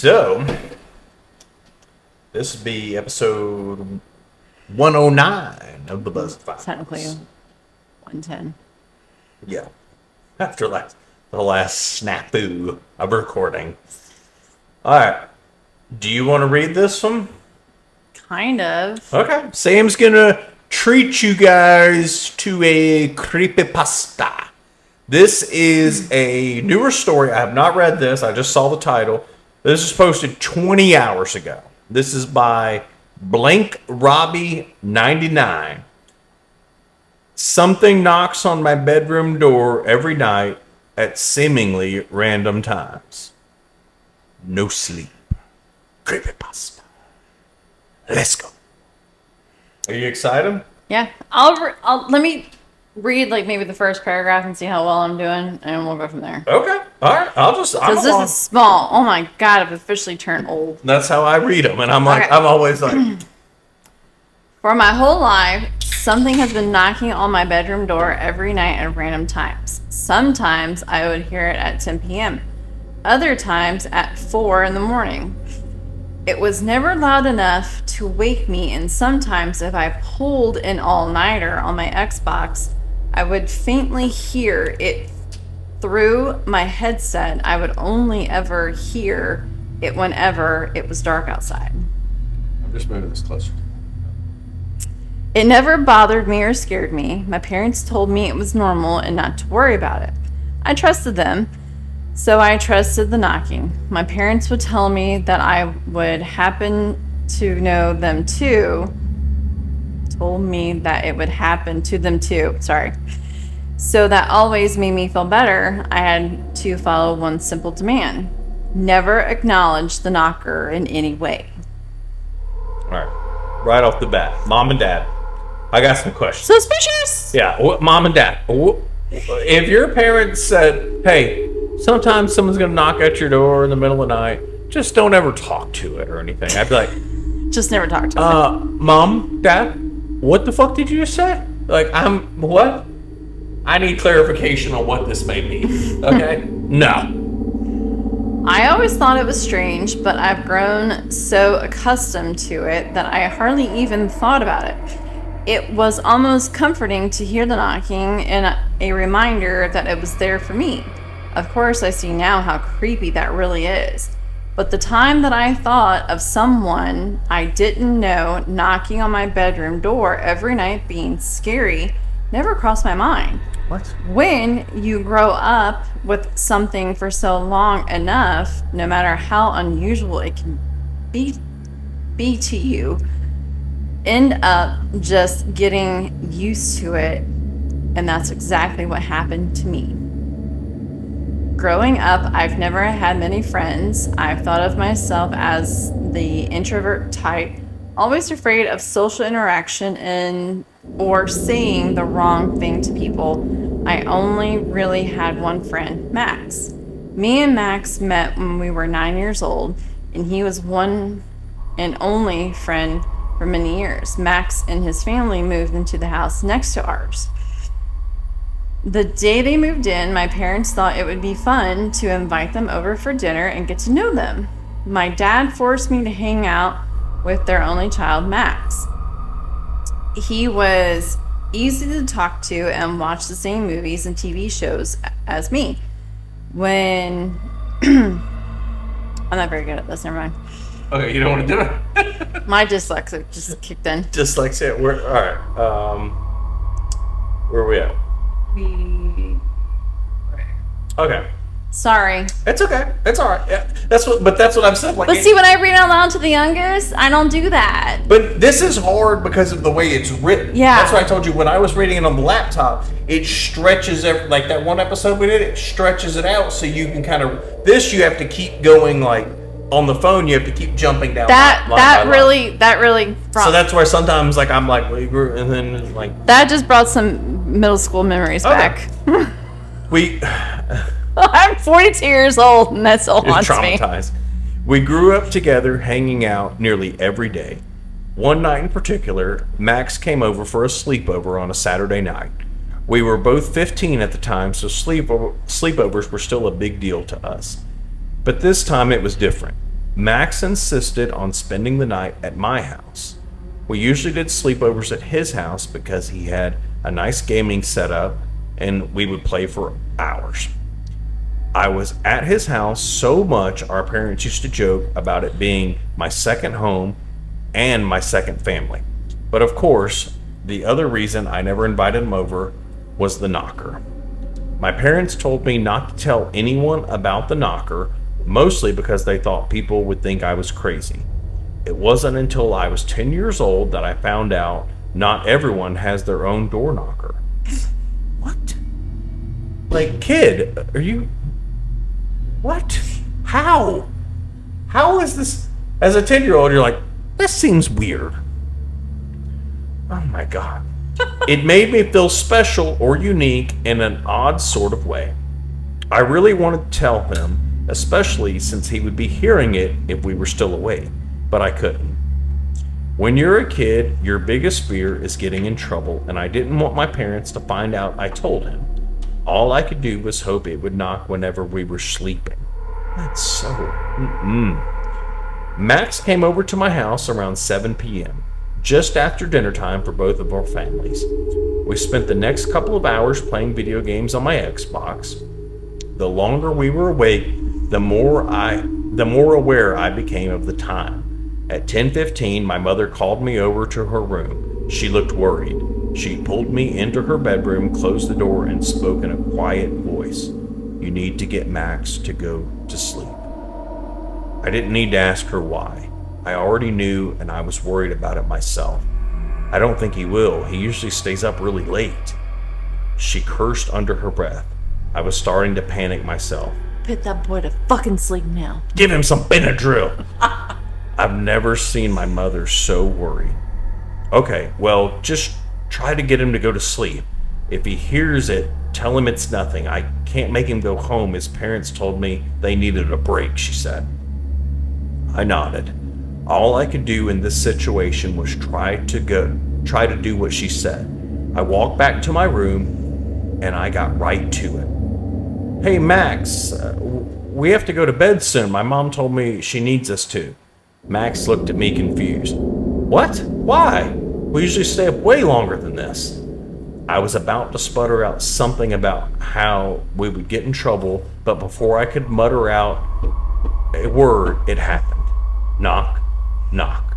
So, this would be episode 109 of the Buzzed Files. Technically 110. Yeah. After the last snafu of recording. Alright. Do you want to read this one? Kind of. Okay. Sam's gonna treat you guys to a creepypasta. This is a newer story. I have not read this. I just saw the title. This was posted 20 hours ago. This is by Blank Robbie 99. Something knocks on my bedroom door every night at seemingly random times. No sleep. Creepypasta. Let's go. Are you excited? Yeah. I'll let me read like maybe the first paragraph and see how well I'm doing, and we'll go from there. Okay. All right. Because this is small. Oh my god, I've officially turned old. That's how I read them, and I'm like, Okay. I'm always like, For my whole life, something has been knocking on my bedroom door every night at random times. Sometimes I would hear it at 10 p.m. Other times at 4 in the morning. It was never loud enough to wake me, and sometimes if I pulled an all-nighter on my Xbox, I would faintly hear it through my headset. I would only ever hear it whenever it was dark outside. I'm just moving this closer. It never bothered me or scared me. My parents told me it was normal and not to worry about it. I trusted them, so I trusted the knocking. My parents would tell me that I would happen to know them too. Told me that it would happen to them too. Sorry. So that always made me feel better. I had to follow one simple demand. Never acknowledge the knocker in any way. All right. Right off the bat, Mom and Dad, I got some questions. Suspicious! Yeah, Mom and Dad, if your parents said, hey, sometimes someone's going to knock at your door in the middle of the night, just don't ever talk to it or anything. I'd be like, Just never talk to them. Mom, Dad, what the fuck did you just say? Like, what? I need clarification on what this may mean. Okay? No. I always thought it was strange, but I've grown so accustomed to it that I hardly even thought about it. It was almost comforting to hear the knocking and a reminder that it was there for me. Of course, I see now how creepy that really is. But the time that I thought of someone I didn't know knocking on my bedroom door every night being scary never crossed my mind. What? When you grow up with something for so long enough, no matter how unusual it can be to you, end up just getting used to it. And that's exactly what happened to me. Growing up, I've never had many friends. I've thought of myself as the introvert type, always afraid of social interaction or saying the wrong thing to people. I only really had one friend, Max. Me and Max met when we were 9 years old, and he was one and only friend for many years. Max and his family moved into the house next to ours. The day they moved in, my parents thought it would be fun to invite them over for dinner and get to know them. My dad forced me to hang out with their only child, Max. He was easy to talk to and watch the same movies and TV shows as me. I'm not very good at this, never mind. Okay, you don't want to do it? My dyslexia just kicked in. Dyslexia. All right. Where are we at? Okay. Sorry. It's okay. It's all right. Yeah, that's what I've said. Like, But see, when I read out loud to the youngest, I don't do that. But this is hard because of the way it's written. Yeah. That's why I told you when I was reading it on the laptop, it stretches like that one episode we did. It stretches it out so you can kind of. This you have to keep going like on the phone. You have to keep jumping down. That really. So that's where sometimes like I'm like, and then like. That just brought some middle school memories back. We. I'm 42 years old, and that still haunts me. Traumatized. We grew up together, hanging out nearly every day. One night in particular, Max came over for a sleepover on a Saturday night. We were both 15 at the time, so sleepovers were still a big deal to us. But this time it was different. Max insisted on spending the night at my house. We usually did sleepovers at his house because he had a nice gaming setup and we would play for hours. I was at his house so much our parents used to joke about it being my second home and my second family. But of course, the other reason I never invited him over was the knocker. My parents told me not to tell anyone about the knocker, mostly because they thought people would think I was crazy. It wasn't until I was 10 years old that I found out not everyone has their own door knocker. What? Like, kid, are you... What? How? How is this? As a 10-year-old, you're like, this seems weird. Oh my God. It made me feel special or unique in an odd sort of way. I really wanted to tell him, especially since he would be hearing it if we were still awake, but I couldn't. When you're a kid, your biggest fear is getting in trouble, and I didn't want my parents to find out I told him. All I could do was hope it would knock whenever we were sleeping. That's so... Max came over to my house around 7 p.m., just after dinner time for both of our families. We spent the next couple of hours playing video games on my Xbox. The longer we were awake, the more aware I became of the time. At 10:15, my mother called me over to her room. She looked worried. She pulled me into her bedroom, closed the door, and spoke in a quiet voice. You need to get Max to go to sleep. I didn't need to ask her why. I already knew, and I was worried about it myself. I don't think he will. He usually stays up really late. She cursed under her breath. I was starting to panic myself. Put that boy to fucking sleep now. Give him some Benadryl. I've never seen my mother so worried. Okay, well, just try to get him to go to sleep. If he hears it, tell him it's nothing. I can't make him go home. His parents told me they needed a break, she said. I nodded. All I could do in this situation was try to do what she said. I walked back to my room and I got right to it. Hey, Max, we have to go to bed soon. My mom told me she needs us to. Max looked at me confused. What? Why? We usually stay up way longer than this. I was about to sputter out something about how we would get in trouble, but before I could mutter out a word, it happened. Knock, knock.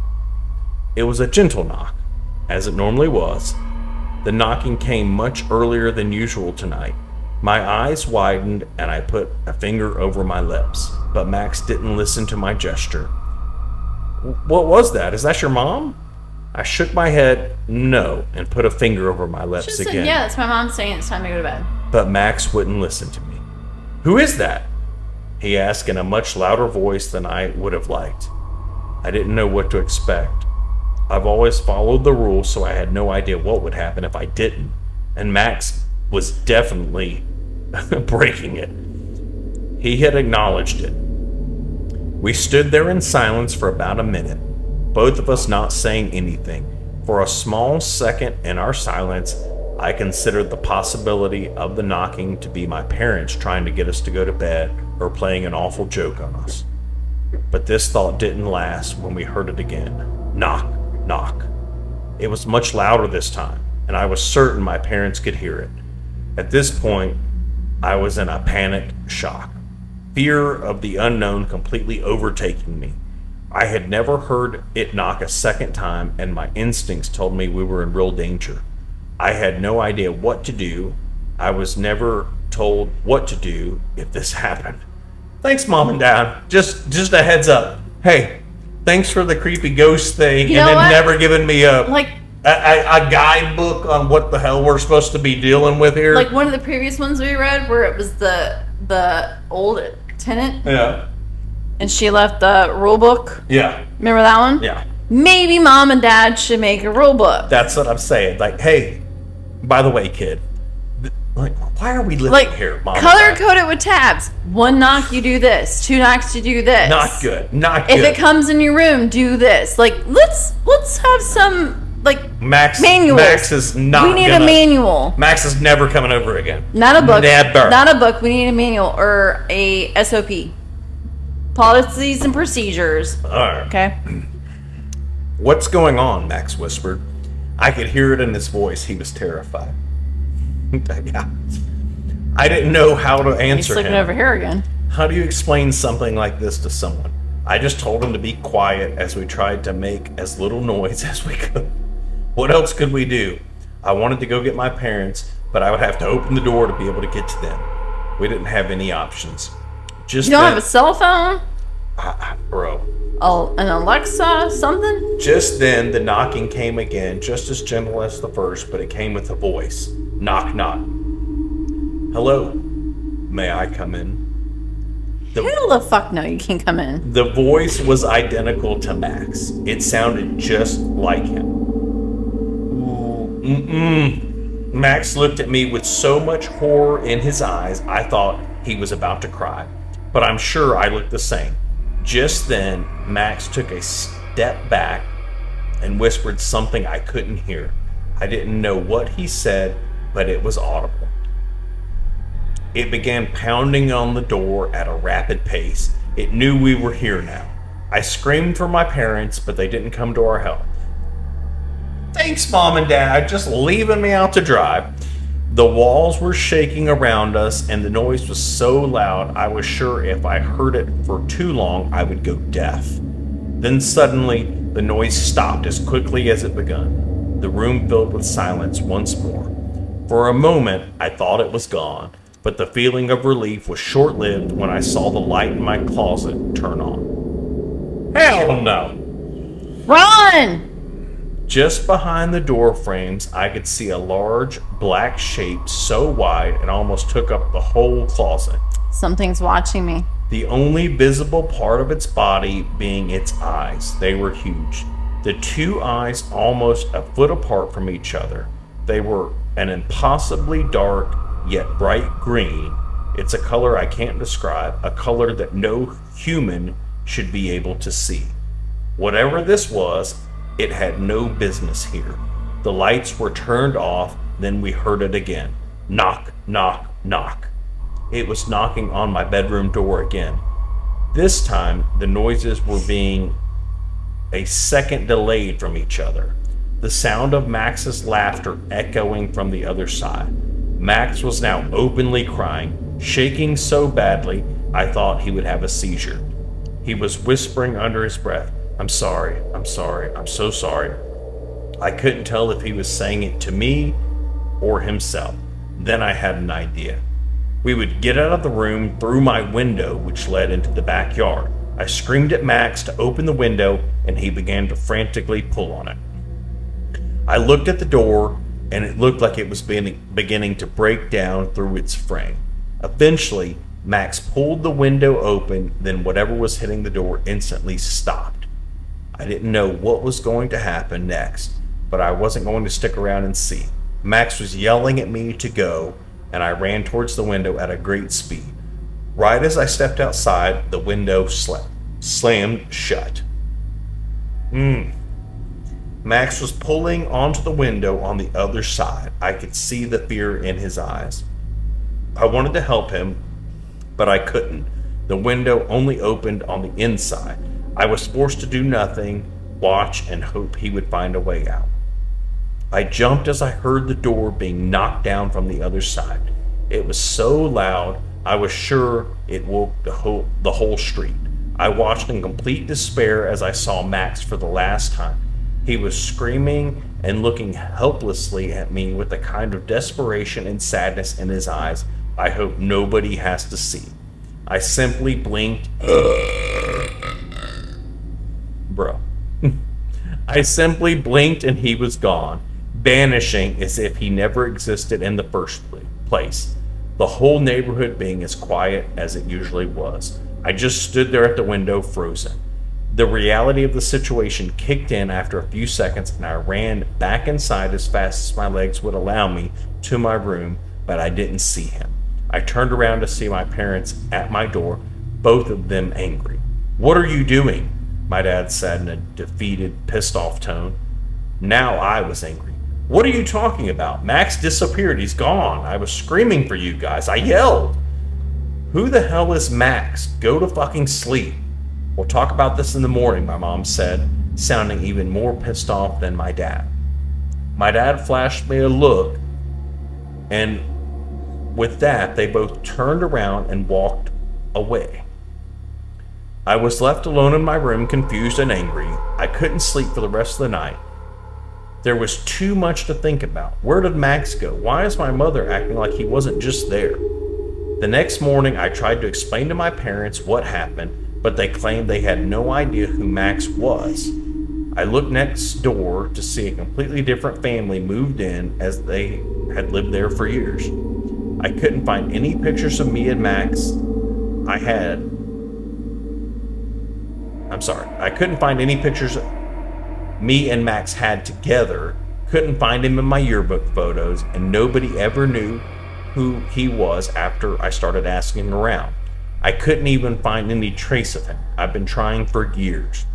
It was a gentle knock, as it normally was. The knocking came much earlier than usual tonight. My eyes widened and I put a finger over my lips, but Max didn't listen to my gesture. What was that? Is that your mom? I shook my head no and put a finger over my lips She again. said, yeah, that's my mom saying it's time to go to bed. But Max wouldn't listen to me. Who is that? He asked in a much louder voice than I would have liked. I didn't know what to expect. I've always followed the rules, so I had no idea what would happen if I didn't. And Max was definitely breaking it. He had acknowledged it. We stood there in silence for about a minute, both of us not saying anything. For a small second in our silence, I considered the possibility of the knocking to be my parents trying to get us to go to bed or playing an awful joke on us. But this thought didn't last when we heard it again. Knock, knock. It was much louder this time, and I was certain my parents could hear it. At this point, I was in a panicked shock. Fear of the unknown completely overtaking me. I had never heard it knock a second time, and my instincts told me we were in real danger. I had no idea what to do. I was never told what to do if this happened. Thanks, Mom and Dad. Just a heads up. Hey, thanks for the creepy ghost thing, You and know then what? never giving me a Like guidebook on what the hell we're supposed to be dealing with here. like one of the previous ones we read where it was the old tenant Yeah. and she left the rule book. Yeah. Remember that one? Yeah. Maybe Mom and Dad should make a rule book. That's what I'm saying. Like, hey, by the way, kid, like, why are we living Like here, Mom? color and Dad? code it with tabs. 1 knock, you do this. 2 knocks, you do this. Not good. Not If good. it comes in your room, do this. Like let's have some like Max manuals. Max is not. We need gonna, a manual. Max is never coming over again. Not a book. Never. Not a book. We need a manual or a SOP. Policies and procedures. All right. Okay. What's going on? Max whispered. I could hear it in his voice. He was terrified. Yeah. I didn't know how to He's answer sleeping him. over here again. How do you explain something like this to someone? I just told him to be quiet as we tried to make as little noise as we could. What else could we do? I wanted to go get my parents, but I would have to open the door to be able to get to them. We didn't have any options. Just You don't then, have a cell phone? bro. Oh, an Alexa? Something? Just then, the knocking came again, just as gentle as the first, but it came with a voice. Knock, knock. Hello. May I come in? Hell the fuck no, you can't come in. The voice was identical to Max. It sounded just like him. Max looked at me with so much horror in his eyes, I thought he was about to cry. But I'm sure I looked the same. Just then, Max took a step back and whispered something I couldn't hear. I didn't know what he said, but it was audible. It began pounding on the door at a rapid pace. It knew we were here now. I screamed for my parents, but they didn't come to our help. Thanks, Mom and Dad, just leaving me out to dry. The walls were shaking around us, and the noise was so loud I was sure if I heard it for too long, I would go deaf. Then suddenly, the noise stopped as quickly as it begun. The room filled with silence once more. For a moment, I thought it was gone, but the feeling of relief was short-lived when I saw the light in my closet turn on. Hell no! Run! Just behind the door frames, I could see a large black shape so wide it almost took up the whole closet. Something's watching me. The only visible part of its body being its eyes. They were huge. The two eyes almost a foot apart from each other. They were an impossibly dark, yet bright green. It's a color I can't describe, a color that no human should be able to see. Whatever this was, it had no business here. The lights were turned off, then we heard it again. Knock, knock, knock. It was knocking on my bedroom door again. This time, the noises were being a second delayed from each other. The sound of Max's laughter echoing from the other side. Max was now openly crying, shaking so badly I thought he would have a seizure. He was whispering under his breath, I'm sorry, I'm sorry, I'm so sorry. I couldn't tell if he was saying it to me or himself. Then I had an idea. We would get out of the room through my window, which led into the backyard. I screamed at Max to open the window, and he began to frantically pull on it. I looked at the door, and it looked like it was beginning to break down through its frame. Eventually, Max pulled the window open, then whatever was hitting the door instantly stopped. I didn't know what was going to happen next, but I wasn't going to stick around and see. Max was yelling at me to go, and I ran towards the window at a great speed. Right as I stepped outside, the window slammed shut. Max was pulling onto the window on the other side. I could see the fear in his eyes. I wanted to help him, but I couldn't. The window only opened on the inside. I was forced to do nothing, watch, and hope he would find a way out. I jumped as I heard the door being knocked down from the other side. It was so loud, I was sure it woke the whole street. I watched in complete despair as I saw Max for the last time. He was screaming and looking helplessly at me with a kind of desperation and sadness in his eyes I hope nobody has to see. I simply blinked. Bro. I simply blinked and he was gone, vanishing as if he never existed in the first place. The whole neighborhood being as quiet as it usually was. I just stood there at the window, frozen. The reality of the situation kicked in after a few seconds, and I ran back inside as fast as my legs would allow me to my room, but I didn't see him. I turned around to see my parents at my door, both of them angry. "What are you doing?" my dad said in a defeated, pissed-off tone. Now I was angry. "What are you talking about? Max disappeared. He's gone. I was screaming for you guys. I yelled." "Who the hell is Max? Go to fucking sleep." We'll talk about this in the morning, my mom said, sounding even more pissed off than my dad. My dad flashed me a look, and with that, they both turned around and walked away. I was left alone in my room, confused and angry. I couldn't sleep for the rest of the night. There was too much to think about. Where did Max go? Why is my mother acting like he wasn't just there? The next morning, I tried to explain to my parents what happened, but they claimed they had no idea who Max was. I looked next door to see a completely different family moved in, as they had lived there for years. I couldn't find any pictures of me and Max. I couldn't find any pictures me and Max had together. Couldn't find him in my yearbook photos, and nobody ever knew who he was after I started asking around. I couldn't even find any trace of him. I've been trying for years.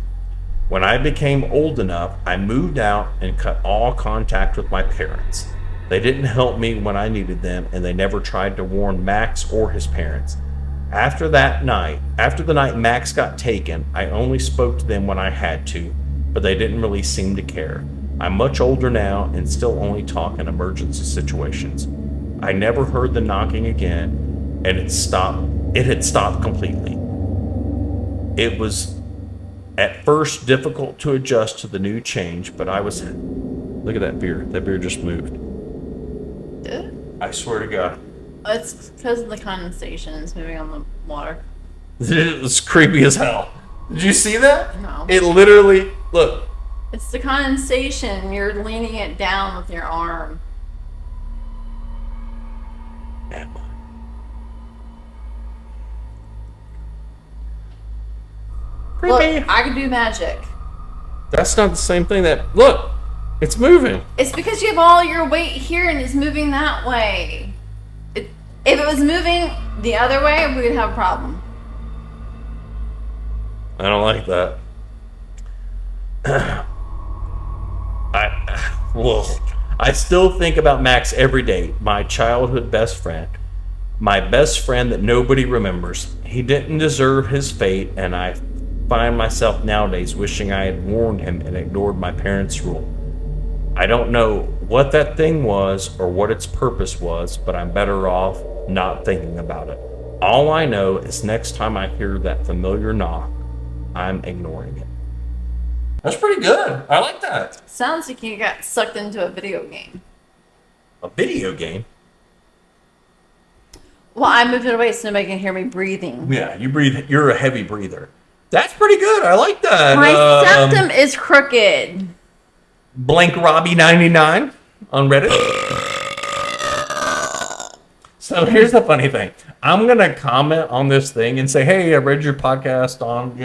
When I became old enough, I moved out and cut all contact with my parents. They didn't help me when I needed them, and they never tried to warn Max or his parents. After the night Max got taken, I only spoke to them when I had to, but they didn't really seem to care. I'm much older now and still only talk in emergency situations. I never heard the knocking again, and it had stopped completely. It was at first difficult to adjust to the new change, but look at that beer. That beer just moved. I swear to God. It's because of the condensation. It's moving on the water. It was creepy as hell. Did you see that? No. It literally, look. It's the condensation. You're leaning it down with your arm. Creepy. Look, I can do magic. That's not the same thing look, it's moving. It's because you have all your weight here and it's moving that way. If it was moving the other way, we would have a problem. I don't like that. I still think about Max every day, my childhood best friend. My best friend that nobody remembers. He didn't deserve his fate, and I find myself nowadays wishing I had warned him and ignored my parents' rule. I don't know what that thing was or what its purpose was, but I'm better off not thinking about it. All I know is next time I hear that familiar knock, I'm ignoring it. That's pretty good. I like that. Sounds like you got sucked into a video game. A video game? Well, I moved it away so nobody can hear me breathing. Yeah, you breathe. You're a heavy breather. That's pretty good. I like that. My septum is crooked. Blank Robbie 99 on Reddit. So here's the funny thing. I'm going to comment on this thing and say, hey, I read your podcast on,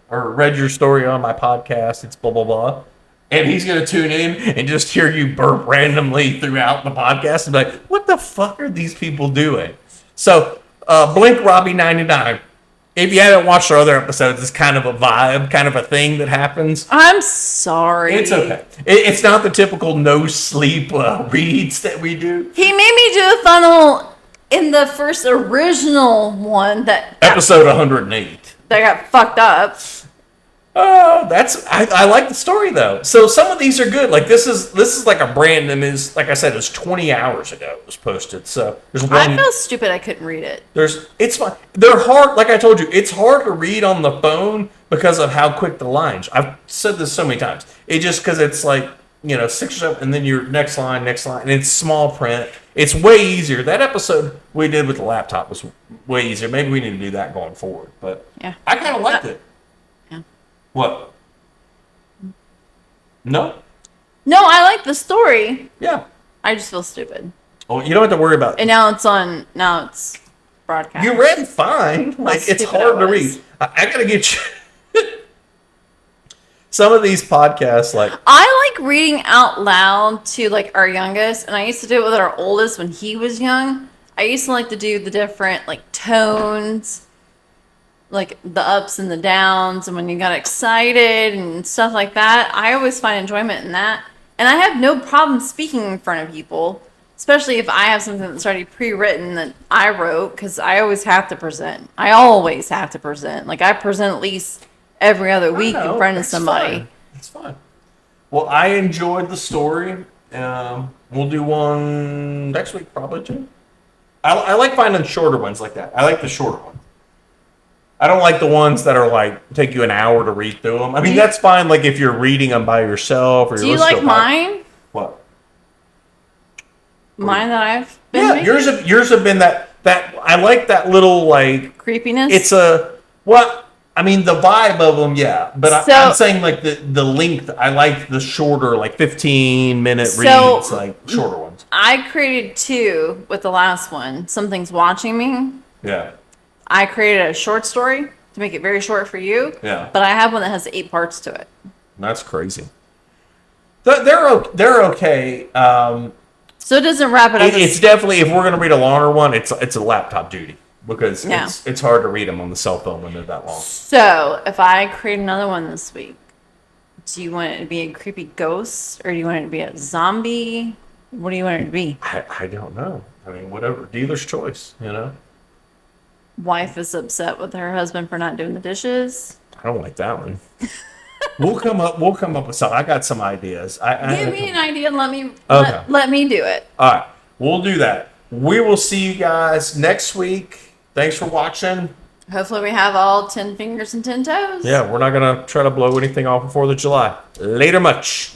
or read your story on my podcast. It's blah, blah, blah. And he's going to tune in and just hear you burp randomly throughout the podcast and be like, what the fuck are these people doing? So, Blink Robbie 99. If you haven't watched our other episodes, it's kind of a vibe, kind of a thing that happens. I'm sorry. It's okay. It's not the typical no sleep reads that we do. He made me do a funnel in the first original one Episode 108. That got fucked up. Oh, I like the story though. So some of these are good. Like this is like a brand new, is like I said, it's 20 hours ago it was posted. So there's one. I feel stupid I couldn't read it. It's fun. They're hard. Like I told you, it's hard to read on the phone because of how quick the lines. I've said this so many times. It just because it's like 6 or 7, and then your next line, and it's small print. It's way easier. That episode we did with the laptop was way easier. Maybe we need to do that going forward. But yeah, I kind of liked it. Yeah. What? No? No, I like the story. Yeah. I just feel stupid. Oh, you don't have to worry about it. And now it's broadcast. You read fine. Like, it's hard to read. I got to get you... Some of these podcasts, like... I like reading out loud to, like, our youngest, and I used to do it with our oldest when he was young. I used to like to do the different, like, tones, like, the ups and the downs, and when you got excited and stuff like that. I always find enjoyment in that. And I have no problem speaking in front of people, especially if I have something that's already pre-written that I wrote, because I always have to present. I always have to present. Like, I present at least every other week I know, in front of that's somebody. fine. It's fine. Well, I enjoyed the story. We'll do one next week, probably too. I like finding shorter ones like that. I like the shorter ones. I don't like the ones that are like take you an hour to read through them. I mean, that's fine. Like if you're reading them by yourself or Do you're you listening like to a mine? What? Mine that I've been Yeah, making? yours have been that I like that little like Creepiness? it's a what I mean the vibe of them, yeah. But So- I'm saying like the length. I like the shorter, like 15-minute So- reads, like shorter ones. I created 2 with the last one. Something's watching me. Yeah, I created a short story to make it very short for you. Yeah. But I have one that has 8 parts to it. that's crazy. They're okay. So it doesn't wrap it up. It's definitely if we're gonna read a longer one, it's a laptop duty because Yeah. it's hard to read them on the cell phone when they're that long. So if I create another one this week, do you want it to be a creepy ghost or do you want it to be a zombie? What do you want it to be? I don't know. I mean, whatever. Dealer's choice. You know. Wife is upset with her husband for not doing the dishes. I don't like that one. We'll come up with some. I got some ideas. Give me an idea and let me Okay. let me do it. All right, we'll do that. We will see you guys next week. Thanks for watching. Hopefully we have all 10 fingers and 10 toes. Yeah, we're not gonna try to blow anything off before the July. Later, much.